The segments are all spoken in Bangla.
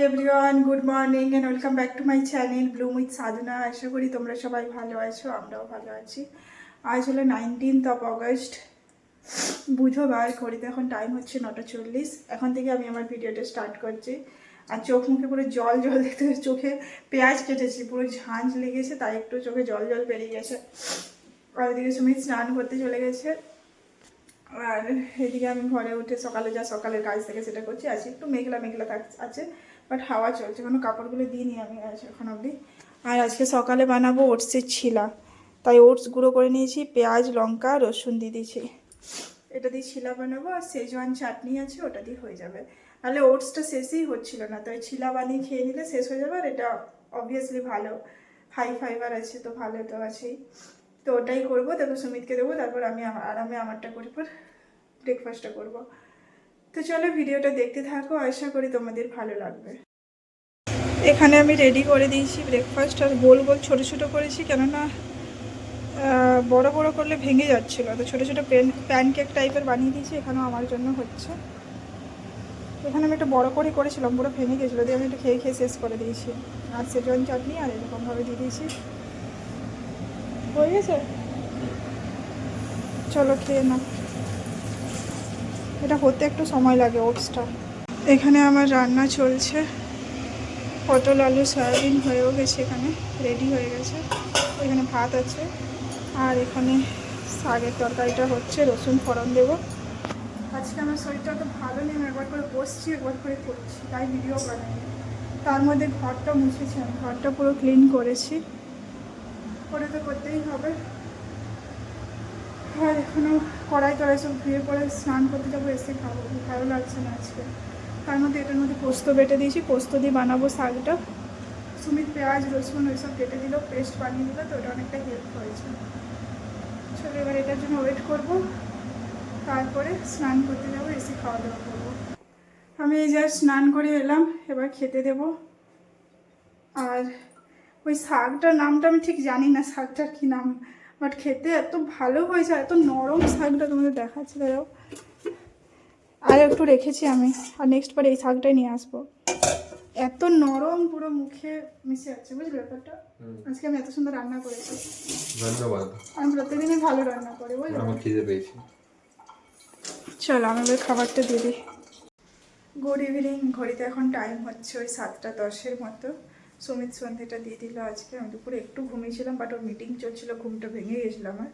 Everyone, good morning and welcome back to my channel bloom with Sadhana. আশা করি তোমরা সবাই ভালো আছো, আমরাও ভালো আছি। আজ হলো 19th of August, বুধবার। ঘড়িতে এখন টাইম হচ্ছে 9:40। এখন থেকে আমি আমার ভিডিওটা স্টার্ট করছি। আর চোখ মুখে পুরো জল জল দেখতে, চোখে পেঁয়াজ কেটেছি, পুরো ঝাঁঝ লেগেছে, তাই একটু চোখে জল জল বেরিয়ে গেছে। আর ওইদিকে সুমিত স্নান করতে চলে গেছে, আর এদিকে আমি ঘরে উঠে সকালের কাজ থেকে সেটা করছি। আজ একটু মেঘলা মেঘলা আছে, বাট হাওয়া চলছে, কোনো কাপড়গুলো দিইনি আমি আজ এখন অবধি। আর আজকে সকালে বানাবো ওটসের ছিলা, তাই ওটস গুঁড়ো করে নিয়েছি, পেঁয়াজ লঙ্কা রসুন দিয়ে দিয়েছি। এটা দিয়ে ছিলা বানাবো, আর সেজওয়ান চাটনি আছে, ওটা দিয়ে হয়ে যাবে। নাহলে ওটসটা শেষই হচ্ছিল না, তাই ছিলা বানিয়ে খেয়ে নিলে শেষ হয়ে যাবে। আর এটা অবভিয়াসলি ভালো, হাই ফাইবার আছে, তো ভালো তো আছেই। তো ওটাই করবো, তারপর সুমিতকে দেবো, তারপর আমি আমারটা করি, পর ব্রেকফাস্টটা করবো। তো চলো ভিডিওটা দেখতে থাকো, আশা করি তোমাদের ভালো লাগবে। এখানে আমি রেডি করে দিয়েছি ব্রেকফাস্ট, আর গোল গোল ছোটো ছোটো করেছি, কেননা বড় বড় করলে ভেঙে যাচ্ছিলো, তো ছোটো ছোটো প্যানকেক টাইপের বানিয়ে দিয়েছি। এখানেও আমার জন্য হচ্ছে। এখানে আমি একটু বড় করে করেছিলাম, পুরো ভেঙে গেছিলো, দিয়ে আমি একটু খেয়ে খেয়ে শেষ করে দিয়েছি। আর সেজওয়ান চাটনি আর এরকমভাবে দিয়ে দিয়েছি, হয়ে গেছে। চলো খেয়ে নাও, এটা হতে একটু সময় লাগে ওটসটা। এখানে আমার রান্না চলছে, পটল আলু সয়াবিন হয়েও গেছে, এখানে রেডি হয়ে গেছে। এখানে ভাত আছে, আর এখানে শাকের তরকারিটা হচ্ছে, রসুন ফোড়ন দেবো। আজকে আমার শরীরটা তো ভালো নেই, আমি একবার করে বসছি একবার করে করছি, তাই ভিডিও বানাই। তার মধ্যে ঘরটা মুছেছি, আমি ঘরটা পুরো ক্লিন করেছি, করে তো করতেই হবে। আর এখনও কড়াই টড়াই সব ধুয়ে পরে স্নান করতে যাবো, এসে খাবো, ভালো লাগছে না আজকে। তার মধ্যে এটার মধ্যে পোস্ত বেটে দিয়েছি, পোস্ত দিয়ে বানাবো শাকটা। সুমিত পেঁয়াজ রসুন ওইসব কেটে দিল, পেস্ট বানিয়ে দিল, তো ওটা অনেকটা হেল্প হয়েছে। চলো এবার এটার জন্য ওয়েট করবো, তারপরে স্নান করতে যাবো, এসে খাওয়া দাওয়া করবো। আমি এই জাস্ট স্নান করে এলাম, এবার খেতে দেবো। আর ওই শাকটার নামটা আমি ঠিক জানি না, শাকটার কী নাম, বাট খেতে এত ভালো হয়েছে, এত নরম শাকটা, তোমাদের দেখাচ্ছি, দাঁড়াও। আর একটু রেখেছি আমি, আর নেক্সট বার এই শাকটাই নিয়ে আসবো। এত নরম, পুরো মুখে মিশে যাচ্ছে, বুঝলে ব্যাপারটা। আজকে আমি এত সুন্দর রান্না করেছি, ধন্যবাদ। আমি প্রত্যেকদিনই ভালো রান্না করি, বুঝলে। আমার খিদে পেয়েছি, চলো আমি এবার খাবারটা দিয়ে দিই। Good evening. ঘড়িতে এখন টাইম হচ্ছে ওই 7:10 মতো। সুমিত সন্ধ্যেটা দিয়ে দিল আজকে। আমি দুপুরে একটু ঘুমিয়েছিলাম, বাট ওর মিটিং চলছিল, ঘুমটা ভেঙে গেছিলো আমার।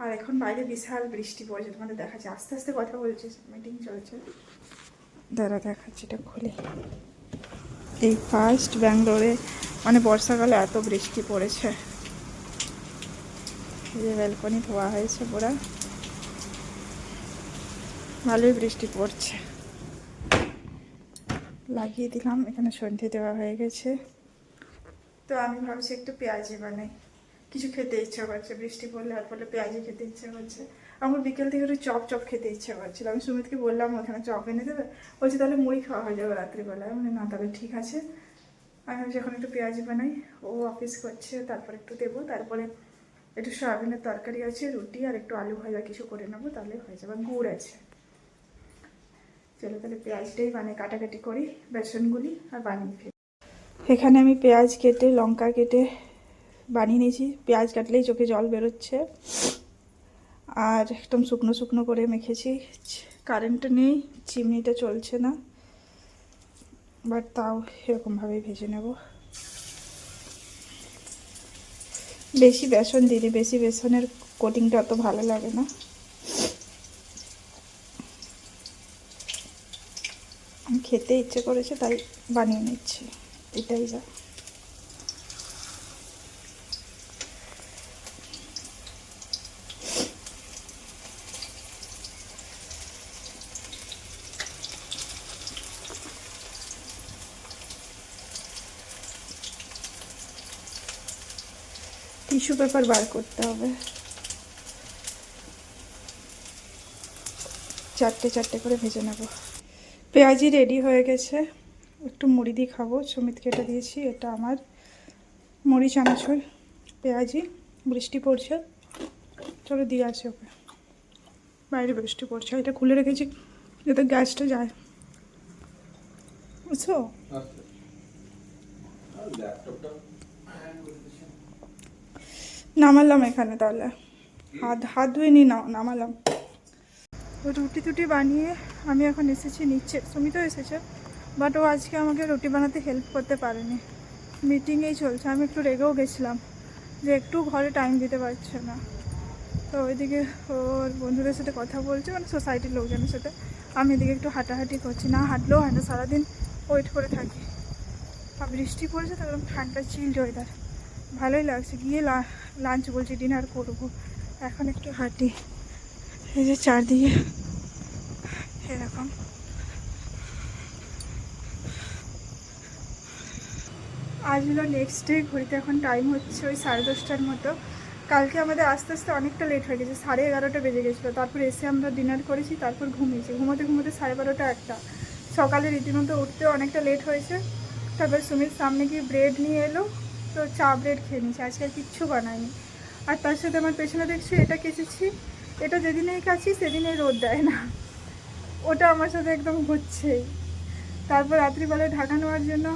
আর এখন বাইরে বিশাল বৃষ্টি পড়েছে, তোমাদের দেখাচ্ছে, আস্তে আস্তে কথা বলছি, মিটিং চলছে। দেখাচ্ছি, এটা খুলে। এই ফার্স্ট ব্যাঙ্গালোরে মানে বর্ষাকালে এত বৃষ্টি পড়েছে। এই যে ব্যালকনি ধোয়া হয়েছে পুরা, ভালোই বৃষ্টি পড়ছে। লাগিয়ে দিলাম, এখানে সন্ধে দেওয়া হয়ে গেছে। তো আমি ভাবছি একটু পেঁয়াজি বানাই, কিছু খেতে ইচ্ছা করছে, বৃষ্টি পড়লে আর পড়লে পেঁয়াজি খেতে ইচ্ছা করছে। আমার বিকেল থেকে একটু চপ খেতে ইচ্ছা করছিল। আমি সুমিতকে বললাম ওখানে চপ এনে দেবে, বলছি তাহলে মুড়ি খাওয়া হয়ে যাবে রাত্রিবেলায়। মানে না, তাহলে ঠিক আছে। আমি ভাবছি এখন একটু পেঁয়াজি বানাই, ও অফিস করছে, তারপর একটু দেবো, তারপরে একটু সয়াবিনের তরকারি আছে, রুটি আর একটু আলু ভাজা কিছু করে নেবো, তাহলে হয়ে যাবে। গুড় আছে। চলো তাহলে পেঁয়াজটাই বানিয়ে কাটাকাটি করি, বেসনগুলি, আর বানিয়ে ফেলি। এখানে আমি পেঁয়াজ কেটে লঙ্কা কেটে বানিয়ে নিয়েছি। পেঁয়াজ কাটলেই চোখে জল বেরোচ্ছে, আর একদম শুকনো শুকনো করে মেখেছি। কারেন্টটা নেই, চিমনিটা চলছে না, বাট তাও এরকমভাবেই ভেজে নেব। বেশি বেসন দিই, বেশি বেসনের কোটিংটা অত ভালো লাগে না। আমি খেতে ইচ্ছে করেছে তাই বানিয়ে নিচ্ছি, এটাই যা। টিস্যু পেপার বার করতে হবে, চারটে চারটে করে ভেজে নেব। পেঁয়াজি রেডি হয়ে গেছে, একটু মুড়ি দিয়ে খাবো। সুমিতকে এটা দিয়েছি, এটা আমার মুড়ি চানাচুর পেঁয়াজি। বৃষ্টি পড়ছে, চলো দিয়ে আসি ওকে, বাইরে বৃষ্টি পড়ছে। এটা খুলে রেখেছি যাতে গ্যাসটা যায়, বুঝছো? নামালাম এখানে, তাহলে হাত হাত ধুয়ে নি, নামালাম। রুটি টুটি বানিয়ে আমি এখন এসেছি নিচে, সুমিতও এসেছে, বাট ও আজকে আমাকে রুটি বানাতে হেল্প করতে পারেনি, মিটিংয়েই চলছে। আমি একটু রেগেও গেছিলাম যে একটু ঘরে টাইম দিতে পারছে না। তো ওইদিকে ওর বন্ধুদের সাথে কথা বলছে, মানে সোসাইটির লোকজনের সাথে। আমি এদিকে একটু হাঁটাহাঁটি করছি, না হাঁটলেও হয় না, সারাদিন ওয়েট করে থাকি। আর বৃষ্টি পড়েছে তো একদম ঠান্ডা চিল্ড ওয়েদার, ভালোই লাগছে। গিয়ে লাঞ্চ বলছি, ডিনার করবো। এখন একটু হাঁটি, এই যে চারদিকে এরকম। আজ হলো নেক্সট ডে, ঘড়িতে এখন টাইম হচ্ছে ওই 10:30টার মতো। কালকে আমাদের আস্তে আস্তে অনেকটা লেট হয়ে গেছে, 11:30 বেজে গেছিলো। তারপর এসে আমরা ডিনার করেছি, তারপর ঘুমিয়েছি। ঘুমোতে ঘুমোতে 12:30 একটা। সকালে রীতিমতো উঠতেও অনেকটা লেট হয়েছে। তারপর সুমিত সামনে গিয়ে ব্রেড নিয়ে এলো, তো চা ব্রেড খেয়ে নিয়েছি, আজকে আর কিচ্ছু বানায়নি। আর তার সাথে আমার পেছনে দেখছি এটা কেচেছি, এটা যেদিনেই কাছি সেদিনেই রোদ দেয় না, ওটা আমার সাথে একদম ঘুরছে। তারপর রাত্রিবেলায় ঢাকা নেওয়ার জন্য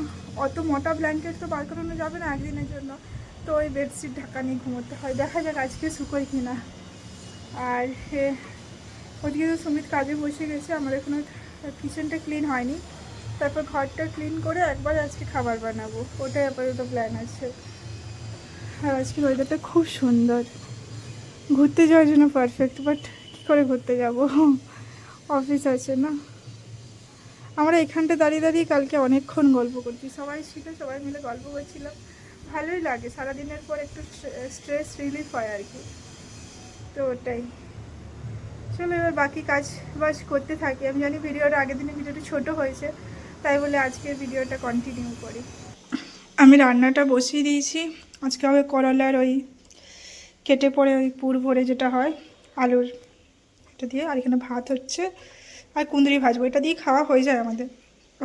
অত মোটা ব্ল্যাঙ্কেট তো বার করানো যাবে না একদিনের জন্য, তো ওই বেডশিট ঢাকা নিয়ে ঘুমোতে হয়। দেখা যাক আজকে শুকোয় কিনা। আর ওদিকে তো সুমিত কাজে বসে গেছে, আমার এখনো কিচেনটা ক্লিন হয়নি। তারপর ঘরটা ক্লিন করে একবার আজকে খাবার বানাবো, ওটাই আপাতত প্ল্যান আছে। আর আজকের ওয়েদারটা খুব সুন্দর, ঘুরতে যাওয়ার জন্য পারফেক্ট। বাট কী করে ঘুরতে যাব, অফিস আছে না। আমরা এখানটা দাঁড়িয়ে দাঁড়িয়ে কালকে অনেকক্ষণ গল্প করছি, সবাই ছিল, সবাই মিলে গল্প করছিলাম, ভালোই লাগে। সারাদিনের পর একটু স্ট্রেস রিলিফ হয় আর কি, তো ওটাই। চলো এবার বাকি কাজ বাজ করতে থাকি। আমি জানি ভিডিওটা আগের দিনের ভিডিওটা ছোটো হয়েছে, তাই বলে আজকের ভিডিওটা কন্টিনিউ করি। আমি রান্নাটা বসিয়ে দিয়েছি। আজকে হবে করলার ওই কেটে পরে ওই পুর ভরে যেটা হয় আলুর, এটা দিয়ে। আর এখানে ভাত হচ্ছে, আর কুঁদরি ভাজবো, এটা দিয়ে খাওয়া হয়ে যায় আমাদের।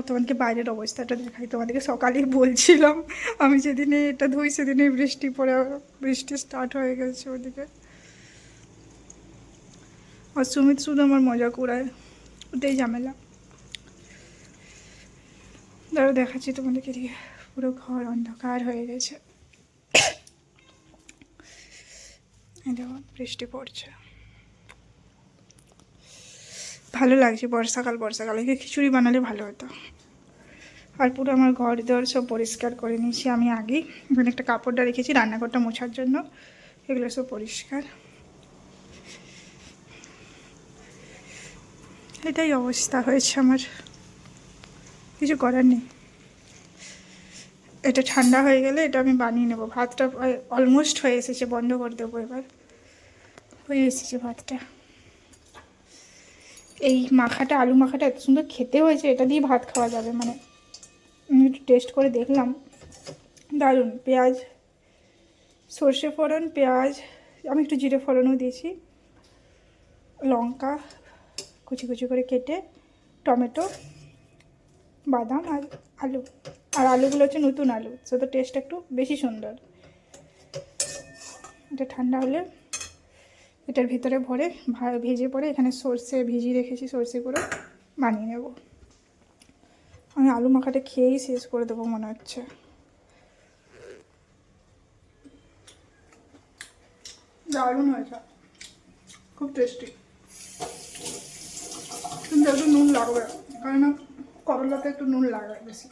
তোমাদেরকে বাইরের অবস্থাটা দেখাই, তোমাদেরকে সকালেই বলছিলাম আমি যেদিনে এটা ধুই সেদিনে বৃষ্টি পড়ে, বৃষ্টি স্টার্ট হয়ে গেছে ওদিকে। আর সুমিত শুধু আমার মজা করায়, ওটাই ঝামেলা। ধরো দেখাচ্ছি তোমাদেরকে, দিয়ে পুরো ঘর অন্ধকার হয়ে গেছে, দেখো বৃষ্টি পড়ছে, ভালো লাগছে। বর্ষাকালে খিচুড়ি বানালে ভালো হতো। আর পুরো আমার ঘর দর সব পরিষ্কার করে নিয়েছি আমি আগেই। এখানে একটা কাপড়টা রেখেছি রান্নাঘরটা মোছার জন্য, এগুলো সব পরিষ্কার। এটাই অবস্থা হয়েছে আমার, কিছু করার নেই। এটা ঠান্ডা হয়ে গেলে এটা আমি বানিয়ে নেবো। ভাতটা অলমোস্ট হয়ে এসেছে, বন্ধ করে দেবো এবার, হয়ে এসেছে ভাতটা। এই মাখাটা, আলু মাখাটা এত সুন্দর খেতে হয়েছে, এটা দিয়ে ভাত খাওয়া যাবে। মানে আমি একটু টেস্ট করে দেখলাম, দারুণ। পেঁয়াজ, সর্ষে ফোড়ন, পেঁয়াজ, আমি একটু জিরে ফোড়নও দিয়েছি, লঙ্কা কুচি কুচি করে কেটে, টমেটো, বাদাম আর আলু। আর আলুগুলো হচ্ছে নতুন আলু, সে তো টেস্ট একটু বেশি সুন্দর। এটা ঠান্ডা হলে এটার ভিতরে ভরে ভেজে পরে, এখানে সর্ষে ভিজিয়ে রেখেছি, সর্ষে করে বানিয়ে নেব। আমি আলু মাখাটা খেয়েই শেষ করে দেবো মনে হচ্ছে। দারুণ হয়েছে, খুব টেস্টি। কিন্তু একটু নুন লাগবে, কারণ করলাতে একটু নুন লাগায় বেশি।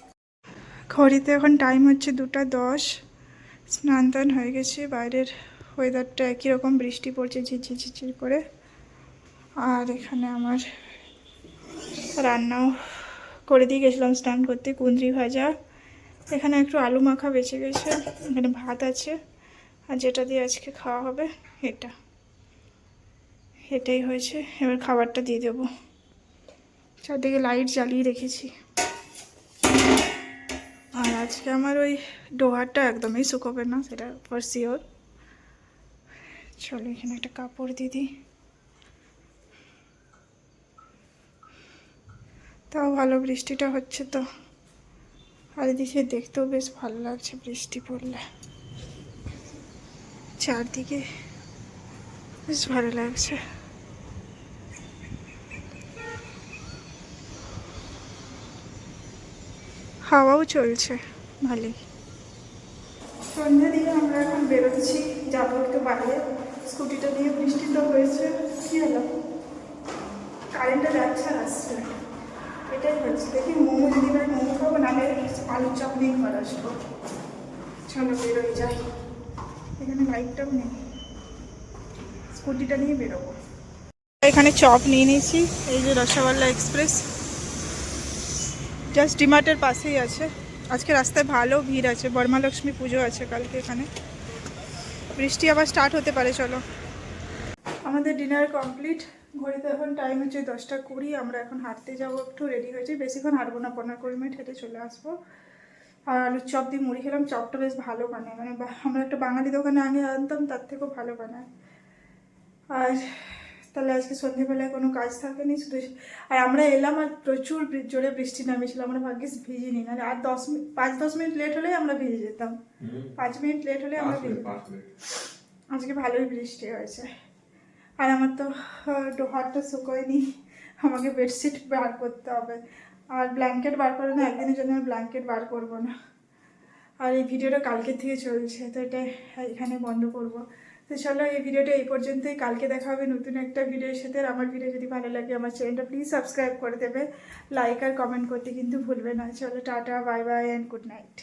ঘড়িতে এখন টাইম হচ্ছে 2:10। স্নান টান হয়ে গেছে। বাইরের ওয়েদারটা একই রকম, বৃষ্টি পড়ছে ঝিরঝির ঝিরঝির করে। আর এখানে আমার রান্নাও করে দিয়ে গেছিলাম স্নান করতে, কুঁদরি ভাজা। এখানে একটু আলু মাখা বেঁচে গেছে, এখানে ভাত আছে, আর যেটা দিয়ে আজকে খাওয়া হবে এটাই হয়েছে। এবার খাবারটা দিয়ে দেবো। চারদিকে লাইট জ্বালিয়ে রেখেছি। আর আজকে আমার ওই ডোহারটা একদমই শুকোবে না, সেটা ফর শিওর। চলো এখানে একটা কাপড় দিয়ে দিই, তাও ভালো বৃষ্টিটা হচ্ছে তো। আর এদিকে দেখতেও বেশ ভালো লাগছে বৃষ্টি পড়লে, চারদিকে বেশ ভালো লাগছে। হাওয়াও চলছে ভালোই। সন্ধ্যে দিয়ে আমরা এখন বেরোচ্ছি, যাবো একটু বাইরে। স্কুটিটা নিয়ে বৃষ্টি তো হয়েছে, কী হলো কারেন্টটা যাচ্ছে আর আসছে, এটাই হচ্ছে। দেখি মোমো যদি ভাই মোমো খাবো, নাহলে আলুর চপ নিয়ে ঘর আসবো। চলো বেরোই যাই, এখানে লাইটটাও নেই, স্কুটিটা নিয়ে বেরোবো। এখানে চপ নিয়ে নিয়েছি, এই যে রসগোল্লা এক্সপ্রেস, জাস্ট ডিমার্টের পাশেই আছে। আজকে রাস্তায় ভালো ভিড় আছে, বর্মালক্ষ্মী পুজো আছে কালকে এখানে। বৃষ্টি আবার স্টার্ট হতে পারে। চলো, আমাদের ডিনার কমপ্লিট। ঘড়িতে এখন টাইম হচ্ছে 10:20। আমরা এখন হাঁটতে যাবো, একটু রেডি হয়েছি, বেশিক্ষণ হাঁটবো না, 15-20 মিনিট হেঁটে চলে আসবো। আর আলুর চপ দিয়ে মুড়ি খেলাম, চপটা বেশ ভালো বানায়, মানে আমরা একটা বাঙালি দোকানে আগে আনতাম, তার থেকেও ভালো বানায়। আর তাহলে আজকে সন্ধ্যেবেলায় কোনো কাজ থাকেনি, শুধু আর আমরা এলাম আর প্রচুর জোরে বৃষ্টি নামেছিল। আমরা ভাগ্যিস ভিজিনি, নাহলে আর 5-10 মিনিট লেট হলেই আমরা ভিজে যেতাম। 5 মিনিট লেট হলে আমরা ভিজে যেতাম। আজকে ভালোই বৃষ্টি হয়েছে। আর আমার তো হাতটা শুকোয়নি, আমাকে বেডশিট বার করতে হবে। আর ব্ল্যাঙ্কেট বার করে না, একদিনের জন্য আমি ব্ল্যাঙ্কেট বার করবো না। আর এই ভিডিওটা কালকের থেকে চলছে, তো এটা এখানে বন্ধ করব। তো চলো, এই ভিডিওটা এই পর্যন্তই। কালকে দেখা হবে নতুন একটা ভিডিওর সাথে। আর আমার ভিডিও যদি ভালো লাগে আমার চ্যানেলটা প্লিজ সাবস্ক্রাইব করে দেবে, লাইক আর কমেন্ট করতে কিন্তু ভুলবে না। চলো tata, bye bye and good night.